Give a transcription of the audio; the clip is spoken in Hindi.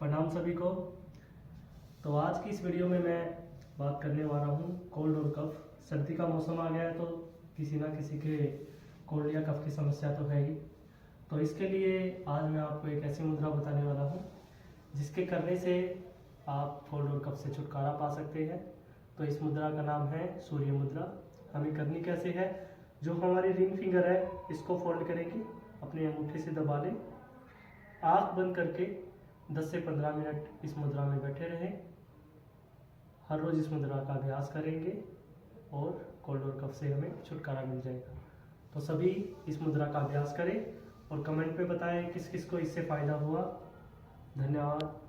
प्रणाम सभी को। तो आज की इस वीडियो में मैं बात करने वाला हूँ कोल्ड और कफ। सर्दी का मौसम आ गया है तो किसी ना किसी के कोल्ड या कफ की समस्या तो है ही। तो इसके लिए आज मैं आपको एक ऐसी मुद्रा बताने वाला हूँ जिसके करने से आप कोल्ड और कफ से छुटकारा पा सकते हैं। तो इस मुद्रा का नाम है सूर्य मुद्रा। हमें करनी कैसे है, जो हमारी रिंग फिंगर है इसको फोल्ड करेंगे, अपने अंगूठे से दबा लें, आँख बंद करके 10 से 15 मिनट इस मुद्रा में बैठे रहें। हर रोज़ इस मुद्रा का अभ्यास करेंगे और कोल्ड और कफ से हमें छुटकारा मिल जाएगा। तो सभी इस मुद्रा का अभ्यास करें और कमेंट पे बताएं किस किस को इससे फ़ायदा हुआ। धन्यवाद।